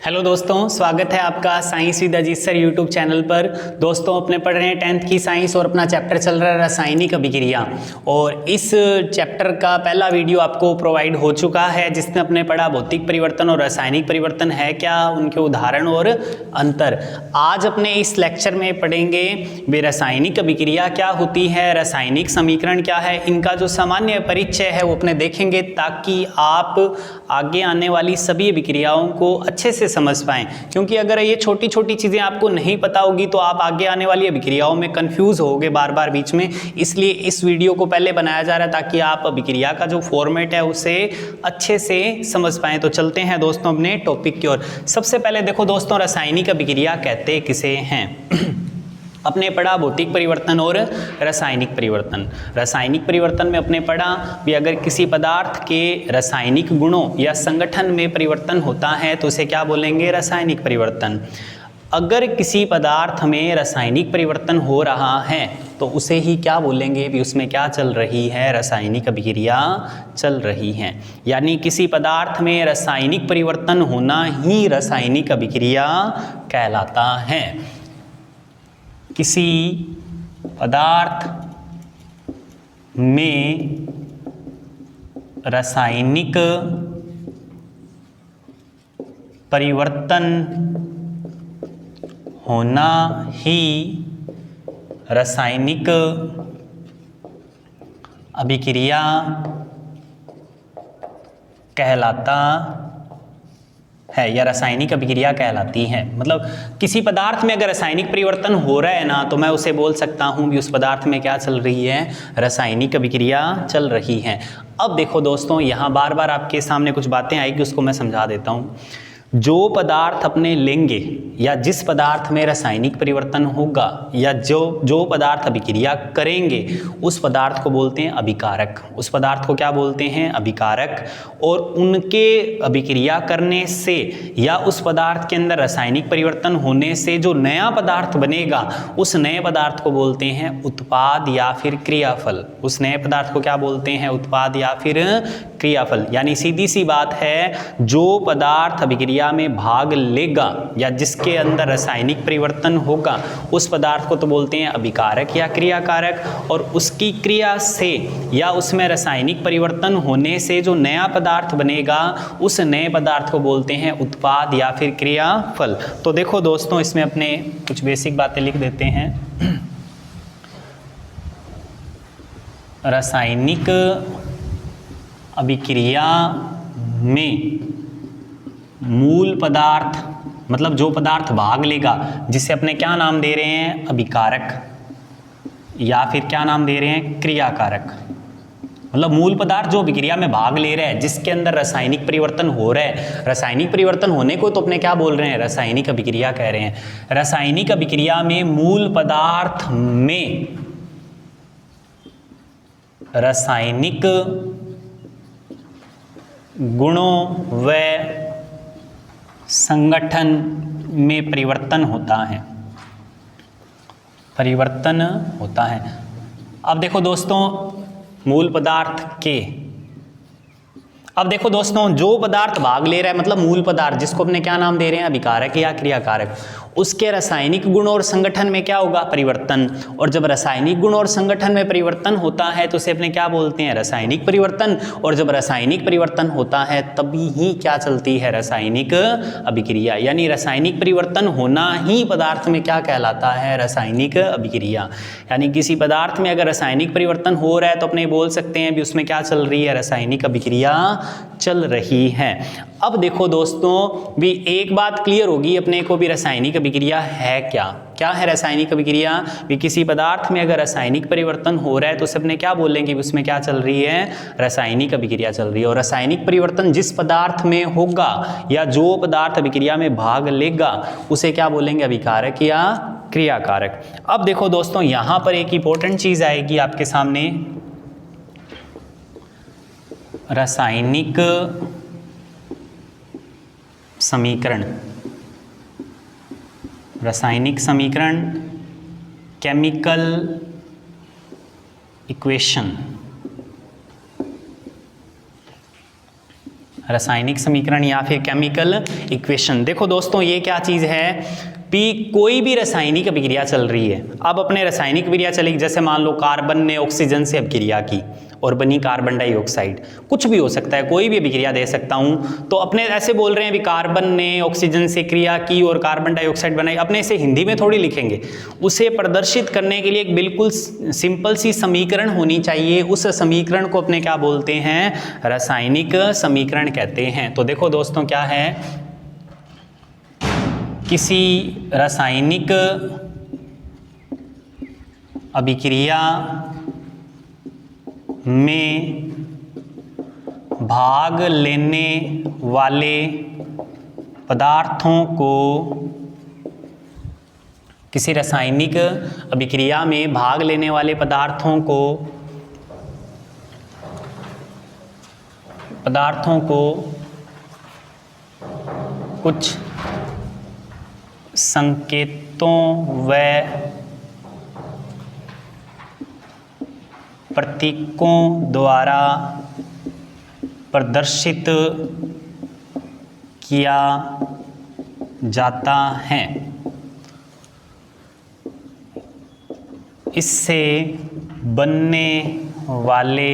Hello दोस्तों, स्वागत है आपका science with Ajit sir YouTube channel पर। दोस्तों अपने पढ़ रहे हैं 10th की साइंस और अपना चैप्टर चल रहा है रासायनिक अभिक्रिया। और इस चैप्टर का पहला वीडियो आपको प्रोवाइड हो चुका है जिसमें अपने पढ़ा भौतिक परिवर्तन और रासायनिक परिवर्तन है क्या, उनके उदाहरण और अंतर। आज अपने इस लेक्चर में पढ़ेंगे वे रासायनिक अभिक्रिया क्या होती है, रासायनिक समीकरण क्या है, इनका जो सामान्य परिचय है वो अपने देखेंगे ताकि आप आगे आने वाली सभी अभिक्रियाओं को अच्छे से समझ पाएं। क्योंकि अगर ये छोटी छोटी चीज़ें आपको नहीं पता होगी तो आप आगे आने वाली अभिक्रियाओं में कंफ्यूज होगे बार बार बीच में। इसलिए इस वीडियो को पहले बनाया जा रहा है ताकि आप अभिक्रिया का जो फॉर्मेट है उसे अच्छे से समझ पाएं। तो चलते हैं दोस्तों अपने टॉपिक की ओर। सबसे पहले देखो दोस्तों, रासायनिक अभिक्रिया कहते किसे हैं। अपने पढ़ा भौतिक परिवर्तन और रासायनिक परिवर्तन। रासायनिक परिवर्तन में अपने पढ़ा भी अगर किसी पदार्थ के रासायनिक गुणों या संगठन में परिवर्तन होता है तो उसे क्या बोलेंगे, रासायनिक परिवर्तन। अगर किसी पदार्थ में रासायनिक परिवर्तन हो रहा है तो उसे ही क्या बोलेंगे भी उसमें क्या चल रही है, रासायनिक अभिक्रिया चल रही है। यानी किसी पदार्थ में रासायनिक परिवर्तन होना ही रासायनिक अभिक्रिया कहलाता है। किसी पदार्थ में रासायनिक परिवर्तन होना ही रासायनिक अभिक्रिया कहलाता है या रासायनिक अभिक्रिया कहलाती है। मतलब किसी पदार्थ में अगर रासायनिक परिवर्तन हो रहा है ना तो मैं उसे बोल सकता हूं कि उस पदार्थ में क्या चल रही है, रासायनिक अभिक्रिया चल रही है। अब देखो दोस्तों, यहाँ बार बार आपके सामने कुछ बातें आएगी, उसको मैं समझा देता हूँ। जो पदार्थ अपने लेंगे या जिस पदार्थ में रासायनिक परिवर्तन होगा या जो पदार्थ अभिक्रिया करेंगे उस पदार्थ को बोलते हैं अभिकारक। उस पदार्थ को क्या बोलते हैं, अभिकारक। और उनके अभिक्रिया करने से या उस पदार्थ के अंदर रासायनिक परिवर्तन होने से जो नया पदार्थ बनेगा उस नए पदार्थ को बोलते हैं उत्पाद या फिर क्रियाफल। उस नए पदार्थ को क्या बोलते हैं, उत्पाद या फिर क्रियाफल। यानी सीधी सी बात है, जो पदार्थ अभिक्रिया में भाग लेगा या जिसके अंदर रासायनिक परिवर्तन होगा उस पदार्थ को तो बोलते हैं अभिकारक या क्रियाकारक। और उसकी क्रिया से या उसमें रासायनिक परिवर्तन होने से जो नया पदार्थ बनेगा उस नए पदार्थ को बोलते हैं उत्पाद या फिर क्रियाफल। तो देखो दोस्तों, इसमें अपने कुछ बेसिक बातें लिख देते हैं। रासायनिक अभिक्रिया में मूल पदार्थ मतलब जो पदार्थ भाग लेगा जिसे अपने क्या नाम दे रहे हैं, अभिकारक या फिर क्या नाम दे रहे हैं, क्रियाकारक। मतलब मूल पदार्थ जो अभिक्रिया में भाग ले रहा है जिसके अंदर रासायनिक परिवर्तन हो रहा है, रासायनिक परिवर्तन होने को तो अपने क्या बोल रहे हैं, रासायनिक अभिक्रिया कह रहे हैं। रासायनिक अभिक्रिया में मूल पदार्थ में रासायनिक गुणों व संगठन में परिवर्तन होता है, परिवर्तन होता है। अब देखो दोस्तों, मूल पदार्थ के, अब देखो दोस्तों, जो पदार्थ भाग ले रहा है मतलब मूल पदार्थ जिसको अपने क्या नाम दे रहे हैं, अभिकारक या क्रियाकारक, उसके रासायनिक गुण और संगठन में क्या होगा, परिवर्तन। और जब रासायनिक गुण और संगठन में परिवर्तन होता है तो उसे अपने क्या बोलते हैं, रासायनिक परिवर्तन। और जब रासायनिक परिवर्तन होता है तभी ही क्या चलती है, रासायनिक अभिक्रिया। यानी रासायनिक परिवर्तन होना ही पदार्थ में क्या कहलाता है, रासायनिक अभिक्रिया। यानी किसी पदार्थ में अगर रासायनिक परिवर्तन हो रहा है तो अपने बोल सकते हैं भी उसमें क्या चल रही है, रासायनिक अभिक्रिया चल रही है। अब देखो दोस्तों, भी एक बात क्लियर होगी अपने को भी, रासायनिक अभिक्रिया है क्या, क्या है रासायनिक अभिक्रिया। भी किसी पदार्थ में अगर रासायनिक परिवर्तन हो रहा है तो सबने क्या बोलेंगे, उसमें क्या चल रही है, रासायनिक अभिक्रिया चल रही है। और रासायनिक परिवर्तन जिस पदार्थ में होगा या जो पदार्थ अभिक्रिया में भाग लेगा उसे क्या बोलेंगे, अभिकारक या क्रियाकारक। अब देखो दोस्तों, यहां पर एक इंपॉर्टेंट चीज आएगी आपके सामने, रासायनिक समीकरण। रासायनिक समीकरण, केमिकल इक्वेशन। रासायनिक समीकरण या फिर केमिकल इक्वेशन। देखो दोस्तों ये क्या चीज़ है कि कोई भी रासायनिक अभिक्रिया चल रही है। अब अपने रासायनिक अभिक्रिया चलेगी, जैसे मान लो कार्बन ने ऑक्सीजन से अभिक्रिया की और बनी कार्बन डाइऑक्साइड, कुछ भी हो सकता है, कोई भी अभिक्रिया दे सकता हूँ। तो अपने ऐसे बोल रहे हैं भी कार्बन ने ऑक्सीजन से क्रिया की और कार्बन डाइऑक्साइड बनाई, अपने इसे हिंदी में थोड़ी लिखेंगे। उसे प्रदर्शित करने के लिए एक बिल्कुल सिंपल सी समीकरण होनी चाहिए। उस समीकरण को अपने क्या बोलते हैं? रासायनिक समीकरण कहते हैं। तो देखो दोस्तों क्या है, किसी रासायनिक अभिक्रिया में भाग लेने वाले पदार्थों को, किसी रासायनिक अभिक्रिया में भाग लेने वाले पदार्थों को कुछ संकेतों व प्रतीकों द्वारा प्रदर्शित किया जाता है। इससे बनने वाले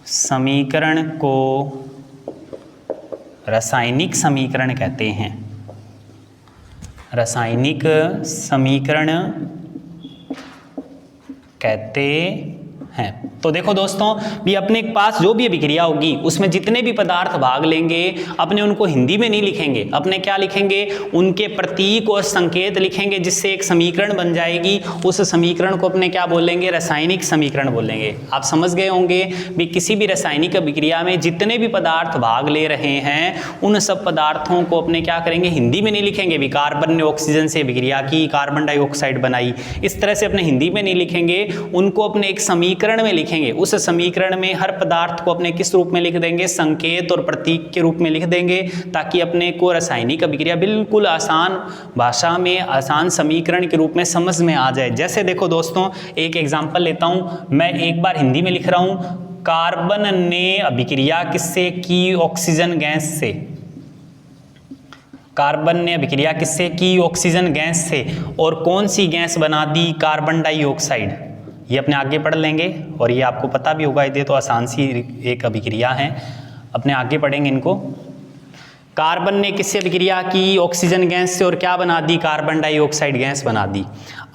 समीकरण को रासायनिक समीकरण कहते हैं। रासायनिक समीकरण कहते हैं। तो देखो दोस्तों भी अपने पास जो भी अभिक्रिया होगी उसमें जितने भी पदार्थ भाग लेंगे, अपने उनको हिंदी में नहीं लिखेंगे, अपने क्या लिखेंगे? उनके प्रतीक और संकेत लिखेंगे, जिससे एक समीकरण बन जाएगी। उस समीकरण को अपने क्या बोलेंगे? रासायनिक समीकरण बोलेंगे। आप समझ गए होंगे भी किसी भी रासायनिक अभिक्रिया में जितने भी पदार्थ भाग ले रहे हैं उन सब पदार्थों को अपने क्या करेंगे? हिंदी में नहीं लिखेंगे भी कार्बन ने ऑक्सीजन से अभिक्रिया की, कार्बन डाइऑक्साइड बनाई, इस तरह से अपने हिंदी में नहीं लिखेंगे। उनको अपने एक समीकरण में लिखेंगे। उस समीकरण में हर पदार्थ को अपने किस रूप में लिख देंगे? संकेत और प्रतीक के रूप में लिख देंगे, ताकि अपने को रासायनिक अभिक्रिया बिल्कुल आसान भाषा में, आसान समीकरण के रूप में समझ में आ जाए। जैसे देखो दोस्तों एक एग्जांपल लेता हूं, मैं एक बार हिंदी में लिख रहा हूं, कार्बन ने अभिक्रिया किससे की? ऑक्सीजन गैस से। कार्बन ने अभिक्रिया किससे की? ऑक्सीजन गैस से। और कौन सी गैस बना दी? Carbon dioxide. ये अपने आगे पढ़ लेंगे और ये आपको पता भी होगा, ये तो आसान सी एक अभिक्रिया है, अपने आगे पढ़ेंगे इनको। कार्बन ने किससे अभिक्रिया की? ऑक्सीजन गैस से, और क्या बना दी? कार्बन डाइऑक्साइड गैस बना दी।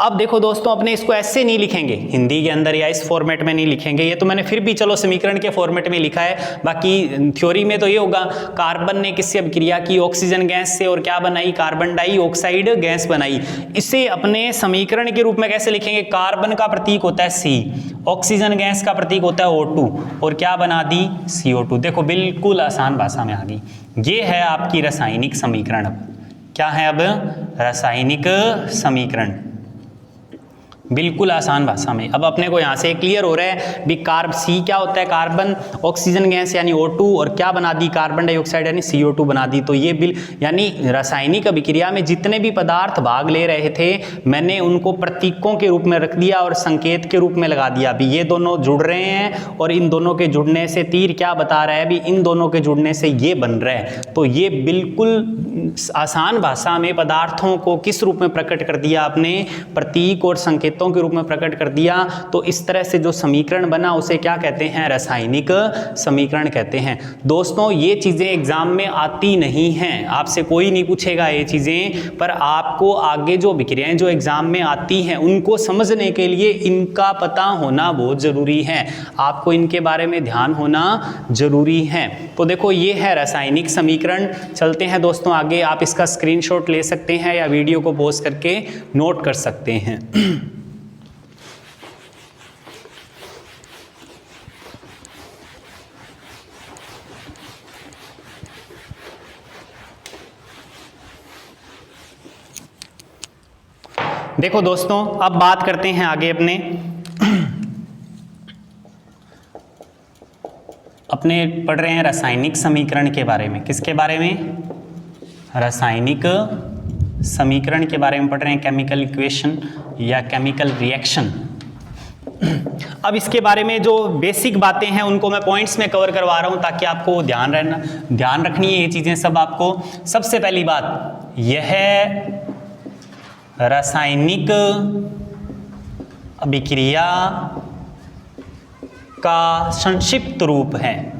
अब देखो दोस्तों अपने इसको ऐसे नहीं लिखेंगे हिंदी के अंदर, या इस फॉर्मेट में नहीं लिखेंगे। ये तो मैंने फिर भी चलो समीकरण के फॉर्मेट में लिखा है, बाकी थ्योरी में तो ये होगा कार्बन ने किससे अभिक्रिया की? ऑक्सीजन गैस से, और क्या बनाई? कार्बन डाइऑक्साइड गैस बनाई। इसे अपने समीकरण के रूप में कैसे लिखेंगे? कार्बन का प्रतीक होता है C, ऑक्सीजन गैस का प्रतीक होता है O2, और क्या बना दी? CO2। देखो बिल्कुल आसान भाषा में आ गई। ये है आपकी रासायनिक समीकरण। अब क्या है? अब रासायनिक समीकरण बिल्कुल आसान भाषा में। अब अपने को यहाँ से क्लियर हो रहा है भी C क्या होता है? कार्बन, ऑक्सीजन गैस यानी O2, और क्या बना दी? कार्बन डाइऑक्साइड यानी CO2 बना दी। तो ये यानी रासायनिक अभिक्रिया में जितने भी पदार्थ भाग ले रहे थे मैंने उनको प्रतीकों के रूप में रख दिया और संकेत के रूप में लगा दिया भी ये दोनों जुड़ रहे हैं, और इन दोनों के जुड़ने से तीर क्या बता रहा है? भी इन दोनों के जुड़ने से ये बन रहा है। तो ये बिल्कुल आसान भाषा में पदार्थों को किस रूप में प्रकट कर दिया आपने? प्रतीक और संकेत के रूप में प्रकट कर दिया। तो इस तरह से जो समीकरण बना उसे क्या कहते हैं? रासायनिक समीकरण कहते हैं। दोस्तों ये चीजें एग्जाम में आती नहीं हैं, आपसे कोई नहीं पूछेगा ये चीजें, पर आपको आगे जो अभिक्रियाएं जो एग्जाम में आती हैं उनको समझने के लिए इनका पता होना बहुत जरूरी है। आपको इनके बारे में ध्यान होना जरूरी है। तो देखो ये है रासायनिक समीकरण। चलते हैं दोस्तों आगे। आप इसका स्क्रीनशॉट ले सकते हैं या वीडियो को पॉज करके नोट कर सकते हैं। देखो दोस्तों अब बात करते हैं आगे अपने पढ़ रहे हैं रासायनिक समीकरण के बारे में। किसके बारे में? रासायनिक समीकरण के बारे में पढ़ रहे हैं। केमिकल इक्वेशन या केमिकल रिएक्शन। अब इसके बारे में जो बेसिक बातें हैं उनको मैं पॉइंट्स में कवर करवा रहा हूं ताकि आपको ध्यान रखनी है ये चीजें सब आपको। सबसे पहली बात, यह रासायनिक अभिक्रिया का संक्षिप्त रूप है।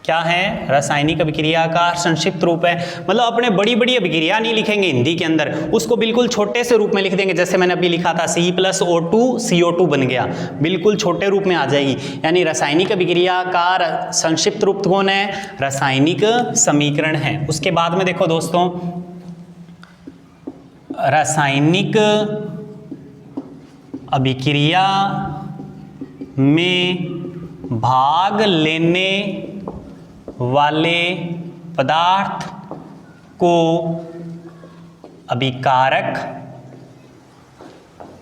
क्या है? रासायनिक अभिक्रिया का संक्षिप्त रूप है। मतलब अपने बड़ी बड़ी अभिक्रिया नहीं लिखेंगे हिंदी के अंदर, उसको बिल्कुल छोटे से रूप में लिख देंगे। जैसे मैंने अभी लिखा था C+O2 CO2 बन गया, बिल्कुल छोटे रूप में आ जाएगी। यानी रासायनिक अभिक्रिया का संक्षिप्त रूप कौन है? रासायनिक समीकरण है। उसके बाद में देखो दोस्तों, रासायनिक अभिक्रिया में भाग लेने वाले पदार्थ को अभिकारक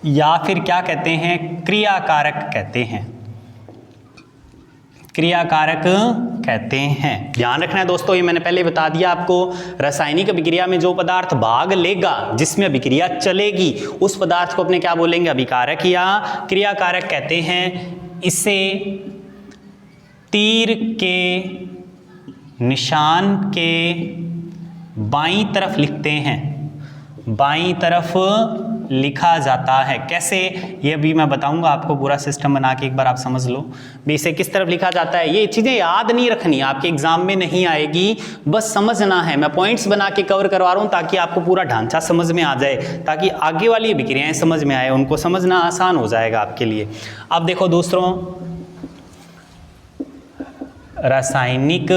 या फिर क्या कहते हैं? क्रियाकारक कहते हैं। क्रियाकारक कहते हैं। ध्यान रखना है दोस्तों, ये मैंने पहले बता दिया आपको। रासायनिक अभिक्रिया में जो पदार्थ भाग लेगा, जिसमें अभिक्रिया चलेगी, उस पदार्थ को अपने क्या बोलेंगे? अभिकारक या क्रियाकारक कहते हैं। इसे तीर के निशान के बाईं तरफ लिखते हैं, बाईं तरफ लिखा जाता है। कैसे? ये भी मैं बताऊंगा आपको, पूरा सिस्टम बना के एक बार आप समझ लो भी इसे किस तरफ लिखा जाता है। ये चीज़ें याद नहीं रखनी, आपके एग्जाम में नहीं आएगी, बस समझना है। मैं पॉइंट्स बना के कवर करवा रहा हूँ ताकि आपको पूरा ढांचा समझ में आ जाए, ताकि आगे वाली अभिक्रियाएं समझ में आए, उनको समझना आसान हो जाएगा आपके लिए। अब देखो दूसरों, रासायनिक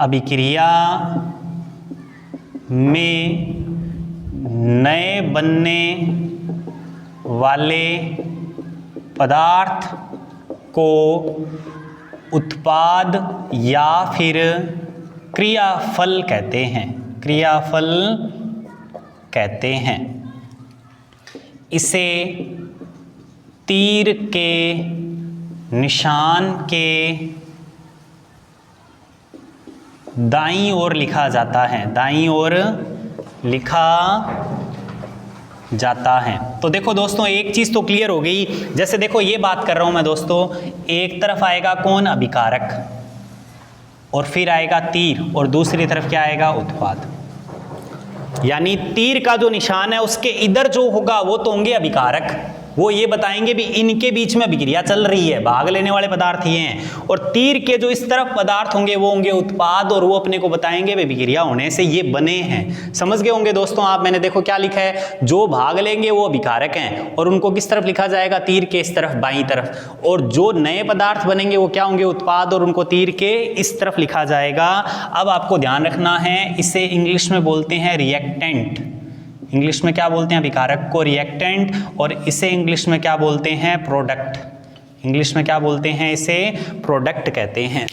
अभिक्रिया में नए बनने वाले पदार्थ को उत्पाद या फिर क्रियाफल कहते हैं। क्रियाफल कहते हैं। इसे तीर के निशान के दाईं ओर लिखा जाता है, दाईं ओर लिखा जाता है। तो देखो दोस्तों, एक चीज तो क्लियर हो गई। जैसे देखो, ये बात कर रहा हूं मैं दोस्तों, एक तरफ आएगा कौन? अभिकारक, और फिर आएगा तीर, और दूसरी तरफ क्या आएगा? उत्पाद। यानी तीर का जो निशान है उसके इधर जो होगा वो तो होंगे अभिकारक, वो ये बताएंगे भी इनके बीच में अभिक्रिया चल रही है, भाग लेने वाले पदार्थ ये हैं। और तीर के जो इस तरफ पदार्थ होंगे वो होंगे उत्पाद, और वो अपने को बताएंगे भी अभिक्रिया होने से ये बने हैं। समझ गए होंगे दोस्तों आप। मैंने देखो क्या लिखा है, जो भाग लेंगे वो अभिकारक हैं, और उनको किस तरफ लिखा जाएगा? तीर के इस तरफ, बाईं तरफ। और जो नए पदार्थ बनेंगे वो क्या होंगे? उत्पाद, और उनको तीर के इस तरफ लिखा जाएगा। अब आपको ध्यान रखना है, इसे इंग्लिश में बोलते हैं रिएक्टेंट। इंग्लिश में क्या बोलते हैं? अभिकारक को रिएक्टेंट, और इसे इंग्लिश में क्या बोलते हैं? प्रोडक्ट। इंग्लिश में क्या बोलते हैं? इसे प्रोडक्ट कहते हैं।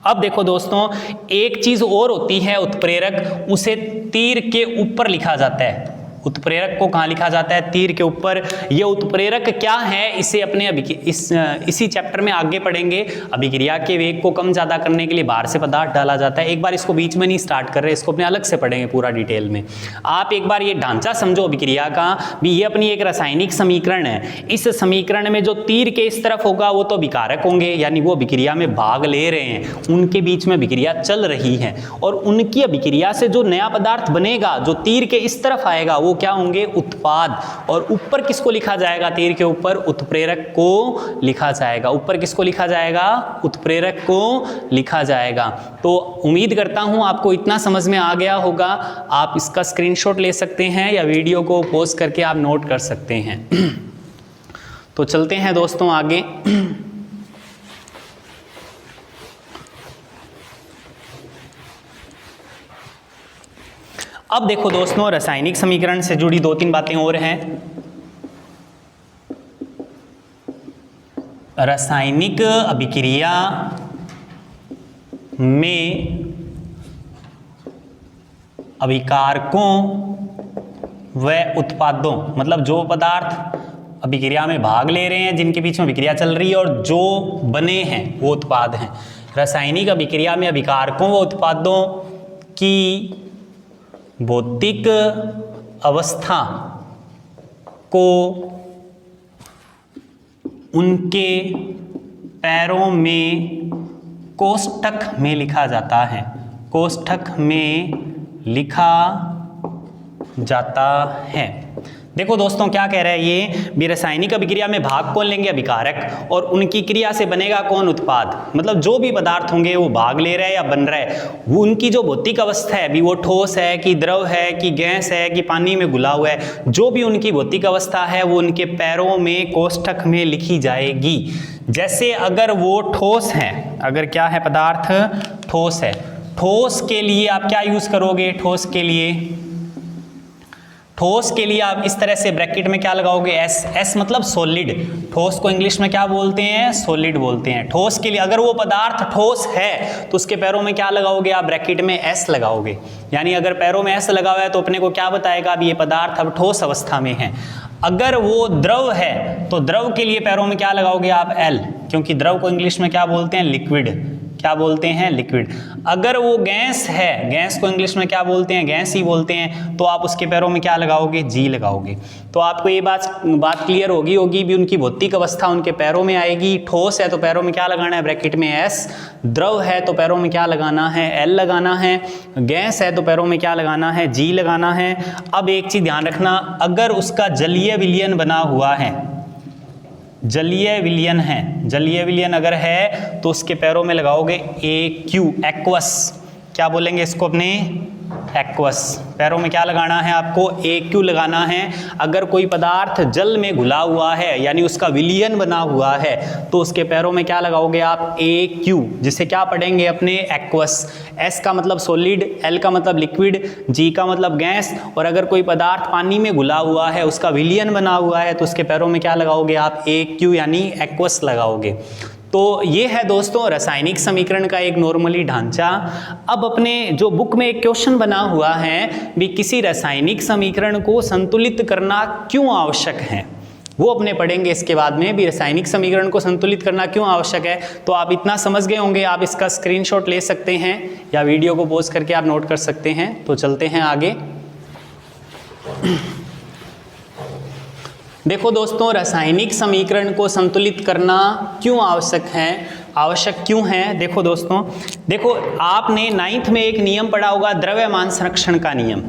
अब देखो दोस्तों, एक चीज और होती है उत्प्रेरक, उसे तीर के ऊपर लिखा जाता है। उत्प्रेरक को कहाँ लिखा जाता है? तीर के ऊपर। ये उत्प्रेरक क्या है, इसे अपने इसी चैप्टर में आगे पढ़ेंगे। अभिक्रिया के वेग को कम ज़्यादा करने के लिए बाहर से पदार्थ डाला जाता है। एक बार इसको बीच में नहीं स्टार्ट कर रहे, इसको अपने अलग से पढ़ेंगे पूरा डिटेल में। आप एक बार ये ढांचा समझो अभिक्रिया का भी। ये अपनी एक रासायनिक समीकरण है। इस समीकरण में जो तीर के इस तरफ होगा वो तो अभिकारक होंगे, यानी वो अभिक्रिया में भाग ले रहे हैं, उनके बीच में अभिक्रिया चल रही है। और उनकी अभिक्रिया से जो नया पदार्थ बनेगा, जो तीर के इस तरफ आएगा, वो क्या होंगे? उत्पाद। और ऊपर किसको लिखा जाएगा? तीर के ऊपर उत्प्रेरक को लिखा जाएगा। ऊपर किसको लिखा जाएगा? उत्प्रेरक को लिखा जाएगा। तो उम्मीद करता हूं आपको इतना समझ में आ गया होगा। आप इसका स्क्रीनशॉट ले सकते हैं या वीडियो को पॉज करके आप नोट कर सकते हैं। तो चलते हैं दोस्तों आगे। अब देखो दोस्तों, रासायनिक समीकरण से जुड़ी 2-3 बातें और हैं। रासायनिक अभिक्रिया में अभिकारकों व उत्पादों, मतलब जो पदार्थ अभिक्रिया में भाग ले रहे हैं, जिनके बीच में अभिक्रिया चल रही है, और जो बने हैं वो उत्पाद हैं। रासायनिक अभिक्रिया में अभिकारकों व उत्पादों की भौतिक अवस्था को उनके पैरों में कोष्ठक में लिखा जाता है, कोष्ठक में लिखा जाता है। देखो दोस्तों क्या कह रहा है ये भी, रासायनिक अभिक्रिया में भाग कौन लेंगे, अभिकारक, और उनकी क्रिया से बनेगा कौन, उत्पाद। मतलब जो भी पदार्थ होंगे वो भाग ले रहा है या बन रहा है, वो उनकी जो भौतिक अवस्था है भी, वो ठोस है कि द्रव है कि गैस है कि पानी में घुला हुआ है, जो भी उनकी भौतिक अवस्था है वो उनके पैरों में कोष्ठक में लिखी जाएगी। जैसे अगर वो ठोस है, अगर क्या है पदार्थ ठोस है, ठोस के लिए आप क्या यूज करोगे, ठोस के लिए आप इस तरह से ब्रैकेट में क्या लगाओगे, एस। एस मतलब सॉलिड, ठोस को इंग्लिश में क्या बोलते हैं, सॉलिड बोलते हैं। ठोस के लिए अगर वो पदार्थ ठोस है तो उसके पैरों में क्या लगाओगे आप, ब्रैकेट में एस लगाओगे। यानी अगर पैरों में एस लगा हुआ है तो अपने को क्या बताएगा, अब ये पदार्थ अब ठोस अवस्था में है। अगर वो द्रव है तो द्रव के लिए पैरों में क्या लगाओगे आप, एल, क्योंकि द्रव को इंग्लिश में क्या बोलते हैं, लिक्विड। क्या बोलते हैं, लिक्विड। अगर वो गैस है, गैस को इंग्लिश में क्या बोलते हैं, गैस ही बोलते हैं, तो आप उसके पैरों में क्या लगाओगे, जी लगाओगे। तो आपको ये बात क्लियर होगी भी, उनकी भौतिक अवस्था उनके पैरों में आएगी। ठोस है तो पैरों में क्या लगाना है, ब्रैकेट में एस। द्रव है तो पैरों में क्या लगाना है, एल लगाना है। गैस है तो पैरों में क्या लगाना है, जी लगाना है। अब एक चीज ध्यान रखना, अगर उसका जलीय विलयन बना हुआ है, जलीय विलयन है, जलीय विलयन अगर है तो उसके पैरों में लगाओगे ए क्यू, एक्वस। क्या बोलेंगे इसको अपने, एक्वस। पैरों में क्या लगाना है आपको, ए क्यू लगाना है। अगर कोई पदार्थ जल में घुला हुआ है यानी उसका विलयन बना हुआ है तो उसके पैरों में क्या लगाओगे आप, ए क्यू, जिसे क्या पढ़ेंगे अपने, एक्वस। एस का मतलब सॉलिड, एल का मतलब लिक्विड, जी का मतलब गैस। और अगर कोई पदार्थ पानी में घुला हुआ है, उसका विलयन बना हुआ है, तो उसके पैरों में क्या लगाओगे आप, ए क्यू यानी एक्वस लगाओगे। तो ये है दोस्तों रासायनिक समीकरण का एक नॉर्मली ढांचा। अब अपने जो बुक में एक क्वेश्चन बना हुआ है भी, किसी रासायनिक समीकरण को संतुलित करना क्यों आवश्यक है, वो अपने पढ़ेंगे इसके बाद में भी, रासायनिक समीकरण को संतुलित करना क्यों आवश्यक है। तो आप इतना समझ गए होंगे, आप इसका स्क्रीनशॉट ले सकते हैं या वीडियो को पॉज करके आप नोट कर सकते हैं। तो चलते हैं आगे। देखो दोस्तों, रासायनिक समीकरण को संतुलित करना क्यों आवश्यक क्यों है। देखो दोस्तों, देखो आपने 9th में एक नियम पढ़ा होगा, द्रव्यमान संरक्षण का नियम।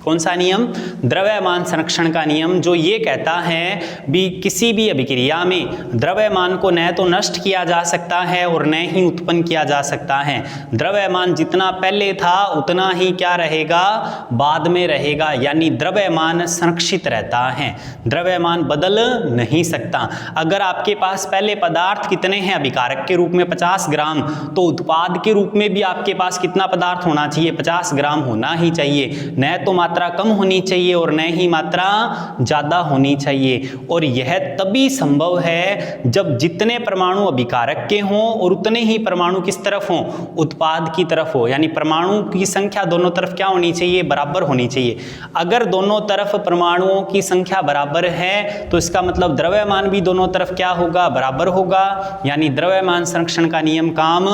कौन सा नियम, द्रव्यमान संरक्षण का नियम, जो ये कहता है भी किसी भी अभिक्रिया में द्रव्यमान को न तो नष्ट किया जा सकता है और न ही उत्पन्न किया जा सकता है। द्रव्यमान जितना पहले था उतना ही क्या रहेगा, बाद में रहेगा, यानी द्रव्यमान संरक्षित रहता है, द्रव्यमान बदल नहीं सकता। अगर आपके पास पहले पदार्थ कितने हैं, अभिकारक के रूप में 50 ग्राम, तो उत्पाद के रूप में भी आपके पास कितना पदार्थ होना चाहिए, 50 ग्राम होना ही चाहिए। न तो मात्रा कम होनी चाहिए और न ही मात्रा ज्यादा होनी चाहिए। और यह तभी संभव है जब जितने परमाणु अभिकारक के हों और उतने ही परमाणु किस तरफ हों, उत्पाद की तरफ हो। यानी परमाणु की संख्या दोनों तरफ क्या होनी चाहिए, बराबर होनी चाहिए। अगर दोनों तरफ परमाणुओं की संख्या बराबर है तो इसका मतलब द्रव्यमान भी दोनों तरफ क्या होगा, बराबर होगा, यानी द्रव्यमान संरक्षण का नियम काम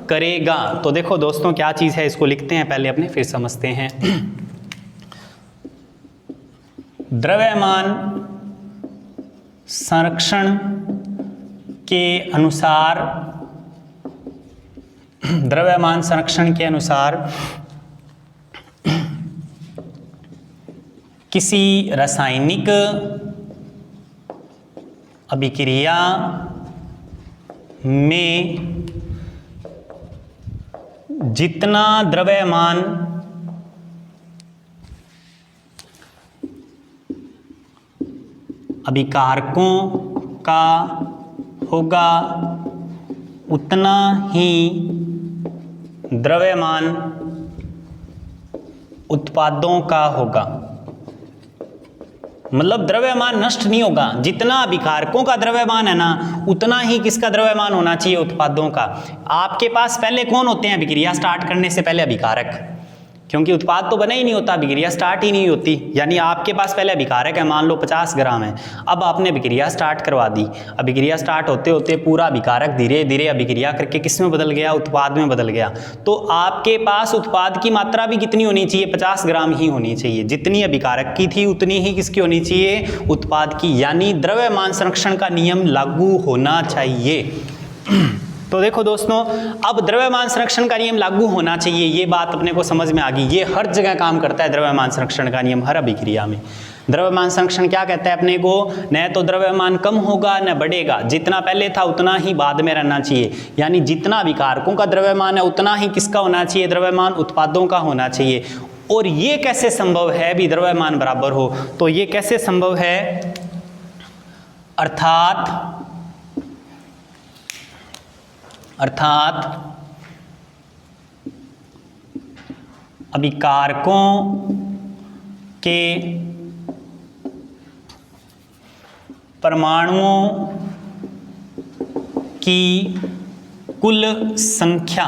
करेगा। तो देखो दोस्तों क्या चीज है, इसको लिखते हैं पहले अपने, फिर समझते हैं। द्रव्यमान संरक्षण के अनुसार, द्रव्यमान संरक्षण के अनुसार किसी रासायनिक अभिक्रिया में जितना द्रव्यमान अभिकारकों का होगा उतना ही द्रव्यमान उत्पादों का होगा। मतलब द्रव्यमान नष्ट नहीं होगा, जितना अभिकारकों का द्रव्यमान है ना उतना ही किसका द्रव्यमान होना चाहिए, उत्पादों का। आपके पास पहले कौन होते हैं अभिक्रिया स्टार्ट करने से पहले, अभिकारक। क्योंकि उत्पाद तो बना ही नहीं होता, अभिक्रिया स्टार्ट ही नहीं होती। यानी आपके पास पहले अभिकारक है, मान लो 50 ग्राम है, अब आपने अभिक्रिया स्टार्ट करवा दी, अभिक्रिया स्टार्ट होते होते पूरा अभिकारक धीरे धीरे अभिक्रिया करके किस में बदल गया, उत्पाद में बदल गया। तो आपके पास उत्पाद की मात्रा भी कितनी होनी चाहिए, 50 ग्राम ही होनी चाहिए। जितनी अभिकारक की थी उतनी ही किसकी होनी चाहिए, उत्पाद की। यानी द्रव्यमान संरक्षण का नियम लागू होना चाहिए। तो देखो दोस्तों, अब द्रव्यमान संरक्षण का नियम लागू होना चाहिए, ये बात अपने को समझ में आ गई। ये हर जगह काम करता है द्रव्यमान संरक्षण का नियम, हर अभिक्रिया में। द्रव्यमान संरक्षण क्या कहता है अपने को, न तो द्रव्यमान कम होगा न बढ़ेगा, जितना पहले था उतना ही बाद में रहना चाहिए। यानी जितना अभिकारकों का द्रव्यमान है उतना ही किसका होना चाहिए, द्रव्यमान उत्पादों का होना चाहिए। और ये कैसे संभव है भी द्रव्यमान बराबर हो, तो ये कैसे संभव है, अर्थात अभिकारकों के परमाणुओं की कुल संख्या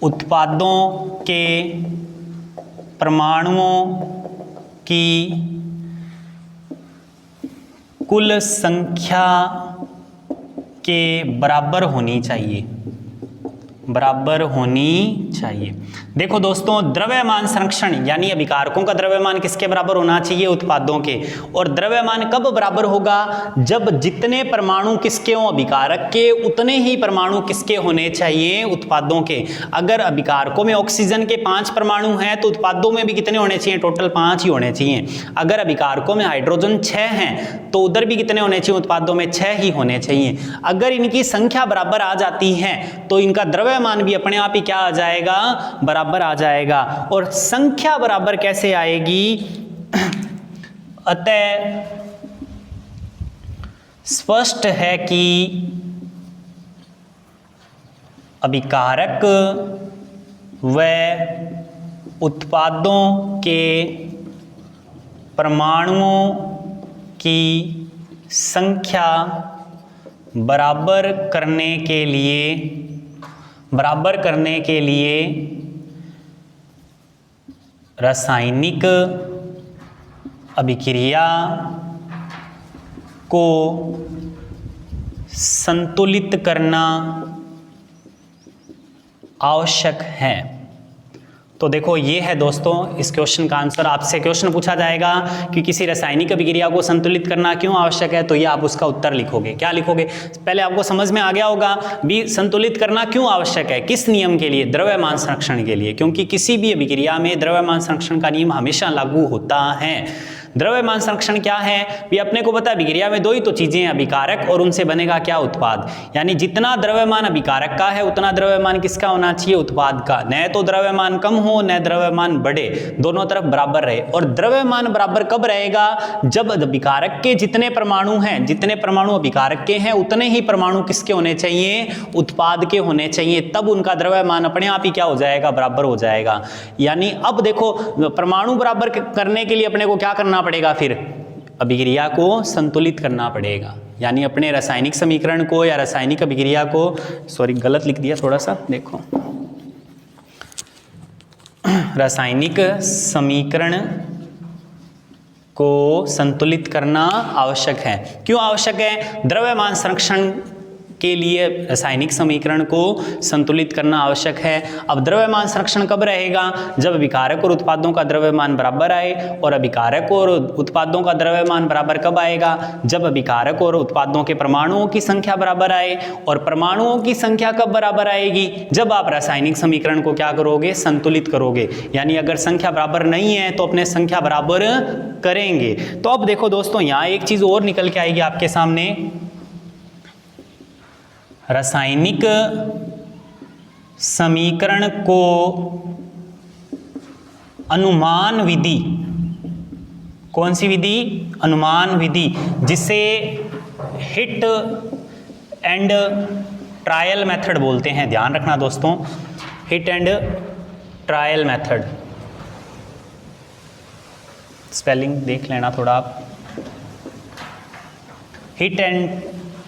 उत्पादों के परमाणुओं की कुल संख्या के बराबर होनी चाहिए, बराबर होनी चाहिए। देखो दोस्तों, द्रव्यमान संरक्षण यानी अभिकारकों का द्रव्यमान किसके बराबर होना चाहिए, उत्पादों के। और द्रव्यमान कब बराबर होगा, जब जितने परमाणु किसके हों, अभिकारक के, उतने ही परमाणु किसके होने चाहिए, उत्पादों के। अगर अभिकारकों में ऑक्सीजन के 5 परमाणु हैं तो उत्पादों में भी कितने होने चाहिए, टोटल 5 ही होने चाहिए। अगर अभिकारकों में हाइड्रोजन 6 हैं तो उधर भी कितने होने चाहिए, उत्पादों में 6 ही होने चाहिए। अगर इनकी संख्या बराबर आ जाती है तो इनका द्रव्यमान भी अपने आप ही क्या आ जाएगा, बराबर आ जाएगा। और संख्या बराबर कैसे आएगी, अतः स्पष्ट है कि अभिकारक व उत्पादों के परमाणुओं की संख्या बराबर करने के लिए रासायनिक अभिक्रिया को संतुलित करना आवश्यक है। तो देखो ये है दोस्तों इस क्वेश्चन का आंसर। आपसे क्वेश्चन पूछा जाएगा कि किसी रासायनिक अभिक्रिया को संतुलित करना क्यों आवश्यक है, तो ये आप उसका उत्तर लिखोगे। क्या लिखोगे, पहले आपको समझ में आ गया होगा भी संतुलित करना क्यों आवश्यक है, किस नियम के लिए, द्रव्यमान संरक्षण के लिए। क्योंकि किसी भी अभिक्रिया में द्रव्यमान संरक्षण का नियम हमेशा लागू होता है। द्रव्यमान संरक्षण क्या है, भी अपने को पता है अभिक्रिया में दो ही तो चीजें हैं, अभिकारक और उनसे बनेगा क्या, उत्पाद। यानी जितना द्रव्यमान अभिकारक का है उतना द्रव्यमान किसका होना चाहिए, उत्पाद का। न तो द्रव्यमान कम हो न द्रव्यमान बढ़े, दोनों तरफ बराबर रहे। और द्रव्यमान बराबर कब रहेगा, जब अभिकारक के जितने परमाणु हैं, जितने परमाणु अभिकारक के हैं उतने ही परमाणु किसके होने चाहिए, उत्पाद के होने चाहिए। तब उनका द्रव्यमान अपने आप ही क्या हो जाएगा, बराबर हो जाएगा। यानी अब देखो परमाणु बराबर करने के लिए अपने को क्या करना पड़ेगा, फिर अभिक्रिया को संतुलित करना पड़ेगा। यानी अपने रासायनिक समीकरण को या रासायनिक अभिक्रिया को, सॉरी गलत लिख दिया थोड़ा सा, देखो रासायनिक समीकरण को संतुलित करना आवश्यक है। क्यों आवश्यक है, द्रव्यमान संरक्षण के लिए रासायनिक समीकरण को संतुलित करना आवश्यक है। अब द्रव्यमान संरक्षण कब रहेगा, जब अभिकारक और उत्पादों का द्रव्यमान बराबर आए। और अभिकारक और उत्पादों का द्रव्यमान बराबर कब आएगा, जब अभिकारक और उत्पादों के परमाणुओं की संख्या बराबर आए। और परमाणुओं की संख्या कब बराबर आएगी, जब आप रासायनिक समीकरण को क्या करोगे, संतुलित करोगे। यानी अगर संख्या बराबर नहीं है तो अपने संख्या बराबर करेंगे। तो अब देखो दोस्तों यहाँ एक चीज और निकल के आएगी आपके सामने, रासायनिक समीकरण को अनुमान विधि, कौन सी विधि, अनुमान विधि, जिसे हिट एंड ट्रायल मेथड बोलते हैं। ध्यान रखना दोस्तों, hit and trial method, spelling देख लेना थोड़ा आप। हिट एंड,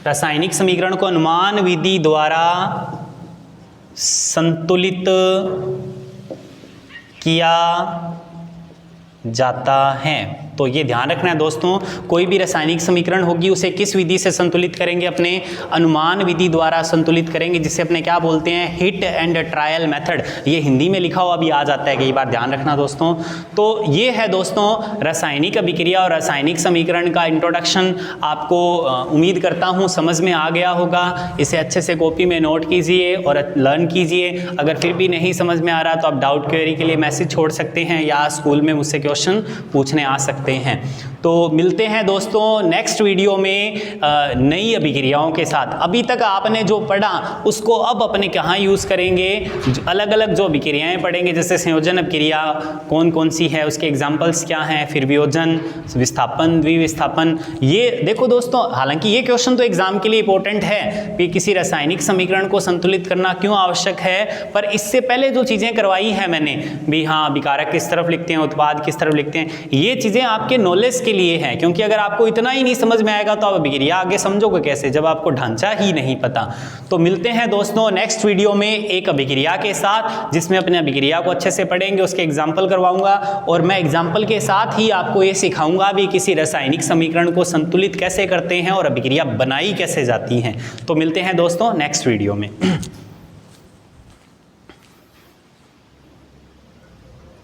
रासायनिक समीकरण को अनुमान विधि द्वारा संतुलित किया जाता है। तो ये ध्यान रखना है दोस्तों, कोई भी रासायनिक समीकरण होगी उसे किस विधि से संतुलित करेंगे, अपने अनुमान विधि द्वारा संतुलित करेंगे, जिसे अपने क्या बोलते हैं, हिट एंड ट्रायल मेथड। ये हिंदी में लिखा हुआ भी आ जाता है कई बार, ध्यान रखना दोस्तों। तो ये है दोस्तों रासायनिक अभिक्रिया और रासायनिक समीकरण का इंट्रोडक्शन। आपको उम्मीद करता हूँ समझ में आ गया होगा। इसे अच्छे से कॉपी में नोट कीजिए और लर्न कीजिए। अगर फिर भी नहीं समझ में आ रहा तो आप डाउट क्वेरी के लिए मैसेज छोड़ सकते हैं या स्कूल में मुझसे क्वेश्चन पूछने आ सकते हैं। तो मिलते हैं दोस्तों नेक्स्ट वीडियो में नई अभिक्रियाओं के साथ। अभी तक आपने जो पढ़ा उसको अब अपने कहाँ यूज़ करेंगे, अलग अलग जो अभिक्रियाएं पढ़ेंगे, जैसे संयोजन अभिक्रिया कौन कौन सी है, उसके एग्जाम्पल्स क्या हैं, फिर वियोजन, विस्थापन, द्विविस्थापन। ये देखो दोस्तों, हालांकि ये क्वेश्चन तो एग्जाम के लिए इंपॉर्टेंट है कि किसी रासायनिक समीकरण को संतुलित करना क्यों आवश्यक है, पर इससे पहले जो चीज़ें करवाई हैं मैंने भी, हाँ विकारक किस तरफ लिखते हैं, उत्पाद किस तरफ लिखते हैं, ये चीज़ें आपके नॉलेज के लिए हैं। क्योंकि अगर आपको इतना ही नहीं समझ में आएगा तो आप अभिक्रिया आगे समझोगे कैसे, जब आपको ढांचा ही नहीं पता। तो मिलते हैं दोस्तों नेक्स्ट वीडियो में एक अभिक्रिया के साथ, जिसमें अपने अभिक्रिया को अच्छे से पढ़ेंगे, उसके एग्जाम्पल करवाऊंगा और मैं एग्जाम्पल के साथ ही आपको ये सिखाऊंगा भी किसी रासायनिक समीकरण को संतुलित कैसे करते हैं और अभिक्रिया बनाई कैसे जाती हैं। तो मिलते हैं दोस्तों नेक्स्ट वीडियो में।